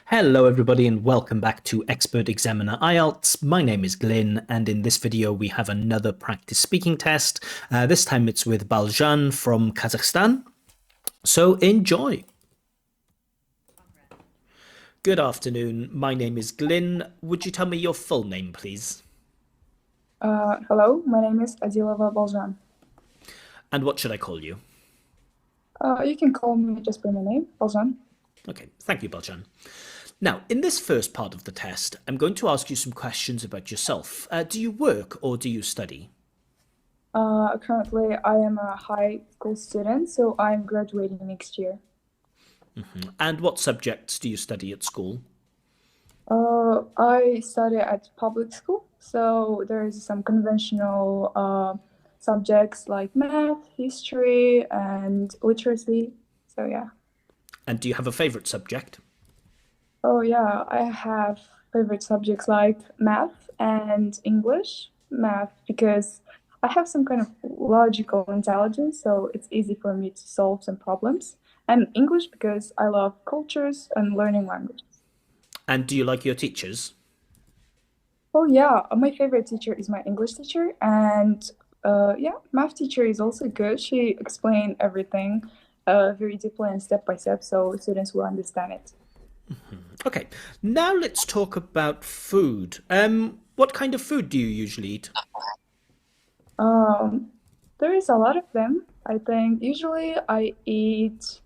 Hello everybody and welcome back to Expert Examiner IELTS. My name is Glyn and in this video we have another practice speaking test. This time it's with Balzhan from Kazakhstan. So enjoy. Good afternoon. My name is Glyn. Would you tell me your full name, please? Hello, my name is Adilova Balzhan. And what should I call you? You can call me just by my name, Balzhan. Okay, thank you, Balzhan. Now, in this first part of the test, I'm going to ask you some questions about yourself. Do you work or do you study? Currently, I am a high school student, so I'm graduating next year. And what subjects do you study at school? I study at public school, so there is some conventional subjects like math, history, and literacy. So yeah. And do you have a favorite subject? Oh yeah, I have favorite subjects like math and English. Math because I have some kind of logical intelligence, so it's easy for me to solve some problems. And English because I love cultures and learning languages. And do you like your teachers? Oh yeah, my favorite teacher is my English teacher, and yeah, math teacher is also good. She explained everything very deeply and step by step, so students will understand it. Okay, now let's talk about food. What kind of food do you usually eat? Um, there is a lot of them. I think usually I eat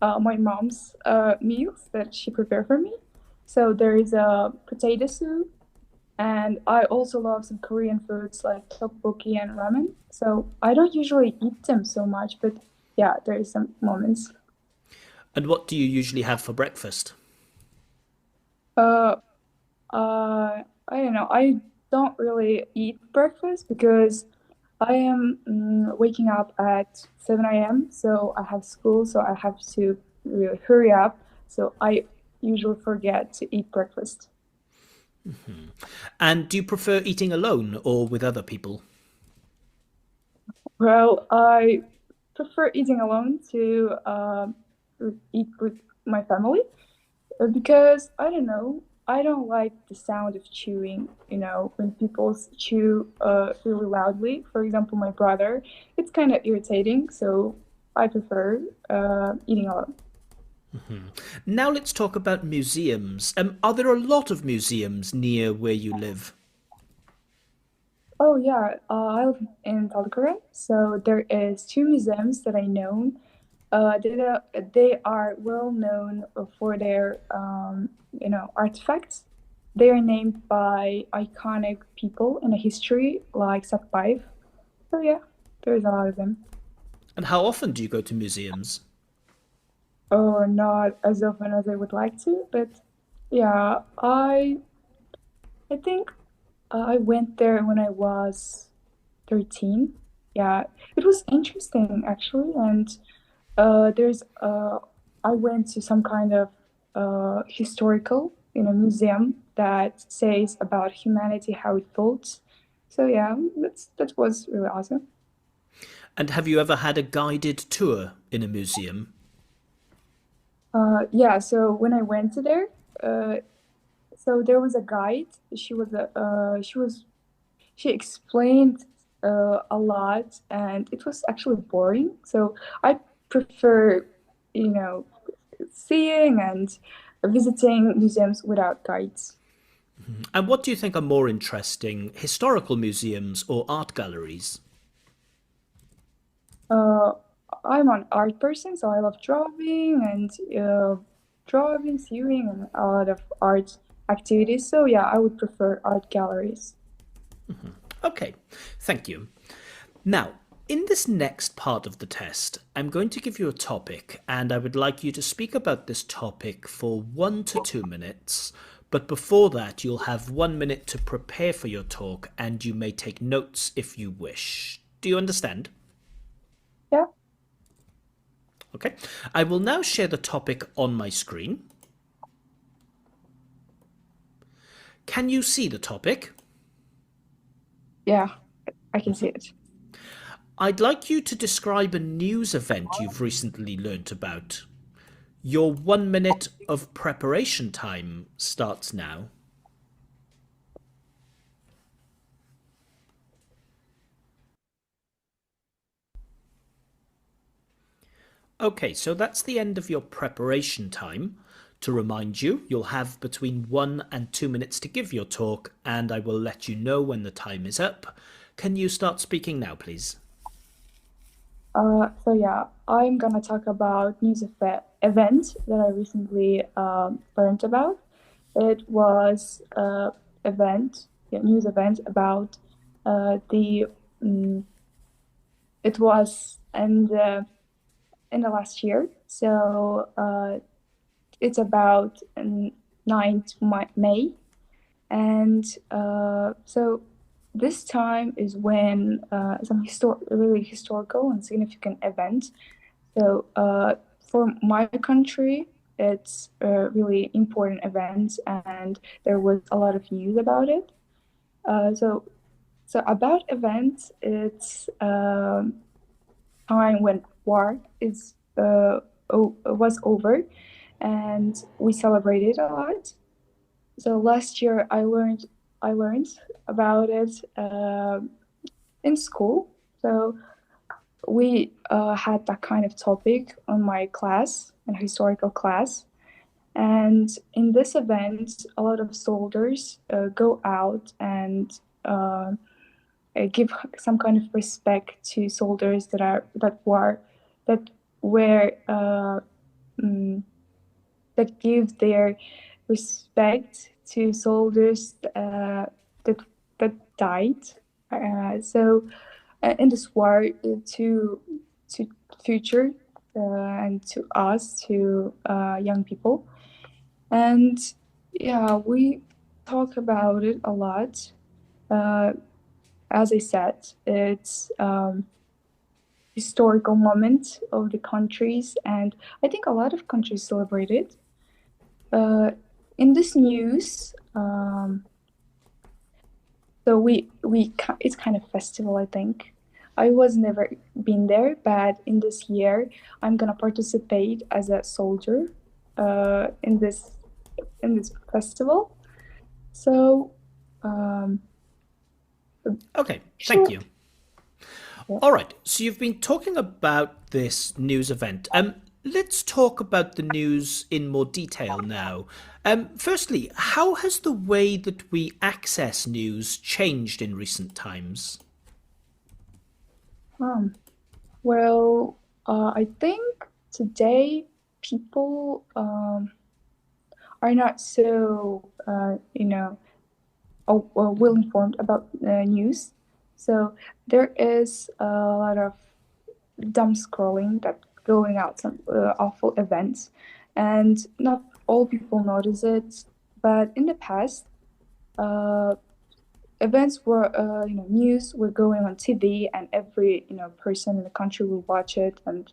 my mom's meals that she prepared for me. So there is a potato soup, and I also love some Korean foods like tteokbokki and ramen. So I don't usually eat them so much, but yeah, there is some moments. And what do you usually have for breakfast? Uh, I don't know. I don't really eat breakfast because I am waking up at 7 a.m. So I have school, so I have to really hurry up. So I usually forget to eat breakfast. And do you prefer eating alone or with other people? Well, I prefer eating alone to eat with my family because I don't know. I don't like the sound of chewing, when people chew really loudly. For example, my brother, it's kind of irritating, so I prefer eating alone. Now let's talk about museums. Are there a lot of museums near where you live? Oh yeah, I live in Talcahuano, so there is two museums that I know. They are well known for their artifacts. They are named by iconic people in a history like Sakbayev. So yeah, there's a lot of them. And how often do you go to museums? Or not as often as I would like to, but yeah, I think I went there when I was 13. Yeah, it was interesting actually, and there's I went to some kind of historical museum that says about humanity how it thought. So yeah, that was really awesome. And have you ever had a guided tour in a museum? Yeah, so when I went to there, uh, so there was a guide. She explained a lot, and it was actually boring. So I prefer, you know, seeing and visiting museums without guides. And what do you think are more interesting, historical museums or art galleries? Uh, I'm an art person, so I love drawing and drawing, sewing, and a lot of art activities. So yeah, I would prefer art galleries. Okay, thank you. Now, in this next part of the test, I'm going to give you a topic, and I would like you to speak about this topic for 1 to 2 minutes. But before that, you'll have 1 minute to prepare for your talk, and you may take notes if you wish. Do you understand? Yeah. Okay. I will now share the topic on my screen. Can you see the topic? Yeah, I can see it. I'd like you to describe a news event you've recently learnt about. Your 1 minute of preparation time starts now. Okay, so that's the end of your preparation time. To remind you, you'll have between 1 and 2 minutes to give your talk, and I will let you know when the time is up. Can you start speaking now, please? So yeah, I'm gonna talk about event that I recently learned about. It was news event about the. It was in the last year, so it's about 9th May, and so this time is when some really historical and significant events. So for my country, it's a really important event, and there was a lot of news about it. So about events, it's time when war is was over, and we celebrated a lot. So last year, I learned about it in school. So we had that kind of topic on my class, an historical class. And in this event, a lot of soldiers go out and give some kind of respect to soldiers that were mm, that give their respect to soldiers that that died. In this war, to future and to us, to young people, and yeah, we talk about it a lot. Uh, as I said, it's historical moment of the countries, and I think a lot of countries celebrate it. Uh, in this news, so it's kind of festival, I think. I was never been there, but in this year, I'm gonna participate as a soldier in this festival. So, um, Okay, thank sure. you. Yeah. All right, so you've been talking about this news event. Let's talk about the news in more detail now. Firstly, how has the way that we access news changed in recent times? Um, well, I think today people are not so well informed about news. So there is a lot of dumb scrolling that going out some awful events, and not all people notice it. But in the past, uh, events were news were going on TV, and every person in the country will watch it, and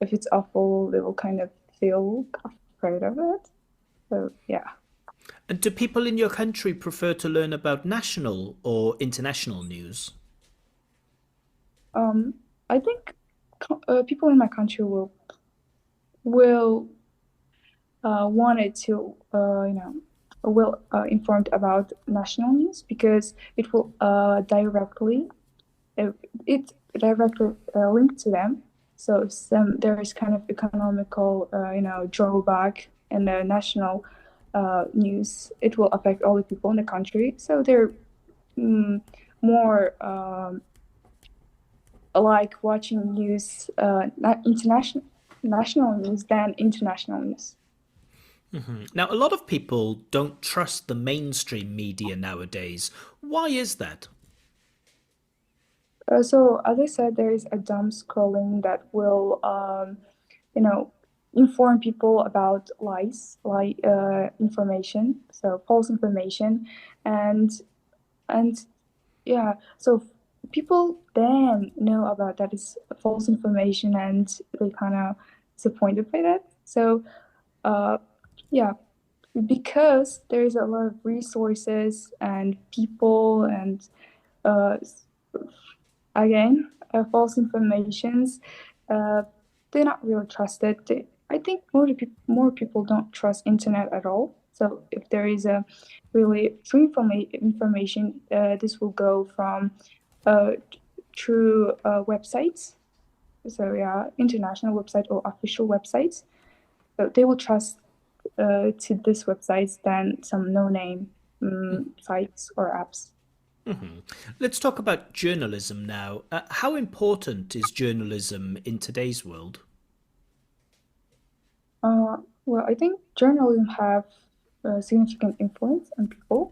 if it's awful, they will kind of feel afraid of it. So yeah. And do people in your country prefer to learn about national or international news? Um, I think people in my country will wanted to will informed about national news because it will uh, it directly linked to them. So if there is kind of economical drawback in the national news, it will affect all the people in the country. So they're mm, more like watching news, not international national news than international news. Now, a lot of people don't trust the mainstream media nowadays. Why is that? So as I said, there is a dumb scrolling that will, you know, inform people about lies, like information, so false information, and and yeah, so people then know about that is false information, and they kind of disappointed by that. So uh, yeah, because there is a lot of resources and people and uh, again false informations, uh, they're not really trusted. I think more people don't trust internet at all. So if there is a really true information, this will go from uh, through websites. So yeah, international website or official websites. So they will trust to these websites than some no-name sites or apps. Let's talk about journalism now. How important is journalism in today's world? Uh, well, I think journalism have a significant influence on people.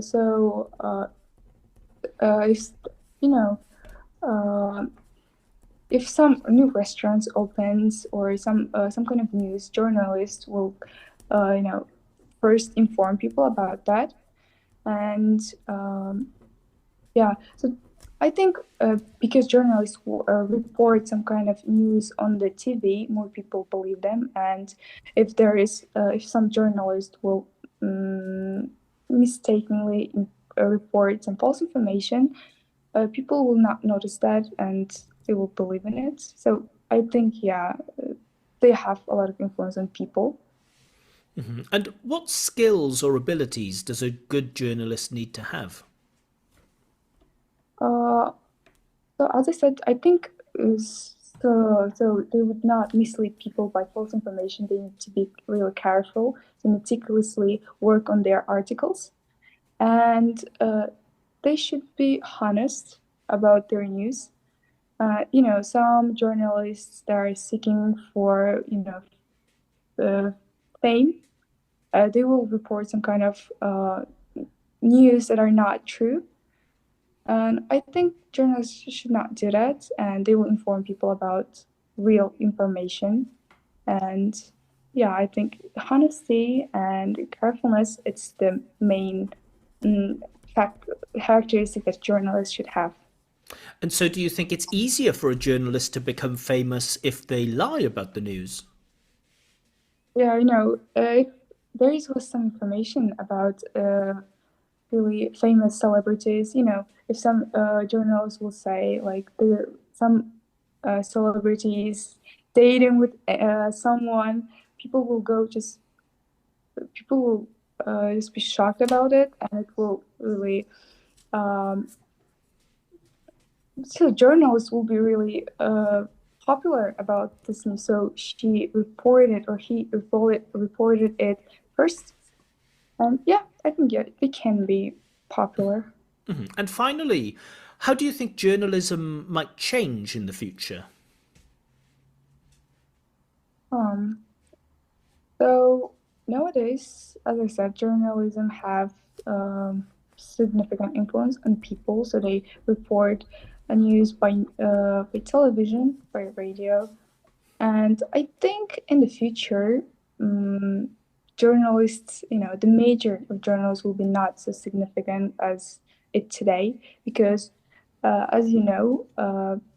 So if you know, uh, if some new restaurants opens or some kind of news, journalists will, you know, first inform people about that, and yeah. So I think because journalists report some kind of news on the TV, more people believe them. And if some journalist will mistakenly report some false information, people will not notice that and they will believe in it. So I think, yeah, they have a lot of influence on people. And what skills or abilities does a good journalist need to have? Uh, So as I said, I think so they would not mislead people by false information. They need to be really careful to meticulously work on their articles, and they should be honest about their news. Some journalists that are seeking for uh, fame, they will report some kind of news that are not true. And I think journalists should not do that, and they will inform people about real information. And yeah, I think honesty and carefulness it's the main mm, fact characteristic that journalists should have. And so, do you think it's easier for a journalist to become famous if they lie about the news? Yeah, if was some information about really famous celebrities. If some journals will say like some celebrities dating with someone, people will go just people will just be shocked about it, and it will really um, so journalists will be really popular about this news. So she reported or he reported it first, and yeah, I think yeah, it can be popular. And finally, how do you think journalism might change in the future? Um, So nowadays, as I said, journalism have significant influence on people. So they report news by television, by radio, and I think in the future, um, journalists, the major of journals will be not so significant as it today because, as you know,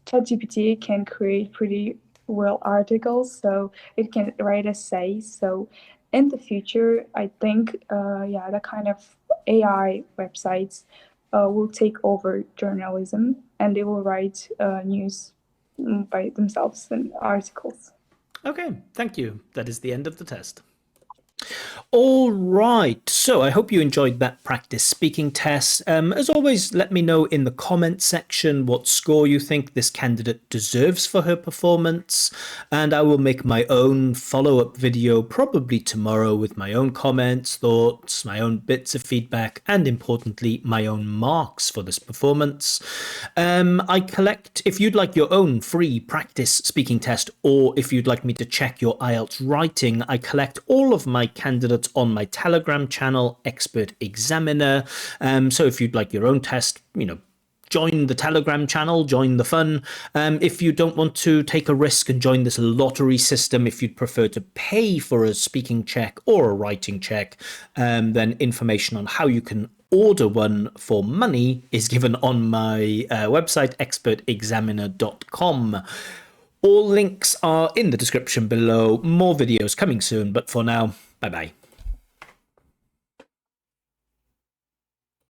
ChatGPT can create pretty well articles, so it can write essays. So in the future, I think, yeah, the kind of AI websites will take over journalism and they will write news by themselves and articles. Okay, thank you. That is the end of the test. All right. So I hope you enjoyed that practice speaking test. As always, let me know in the comment section what score you think this candidate deserves for her performance. And I will make my own follow up video probably tomorrow with my own comments, thoughts, my own bits of feedback, and importantly, my own marks for this performance. I collect, if you'd like your own free practice speaking test, or if you'd like me to check your IELTS writing, I collect all of my candidates on my Telegram channel, Expert Examiner. So if you'd like your own test, join the Telegram channel, join the fun. If you don't want to take a risk and join this lottery system, if you'd prefer to pay for a speaking check or a writing check, then information on how you can order one for money is given on my website, expertexaminer.com. All links are in the description below. More videos coming soon, but for now, bye bye.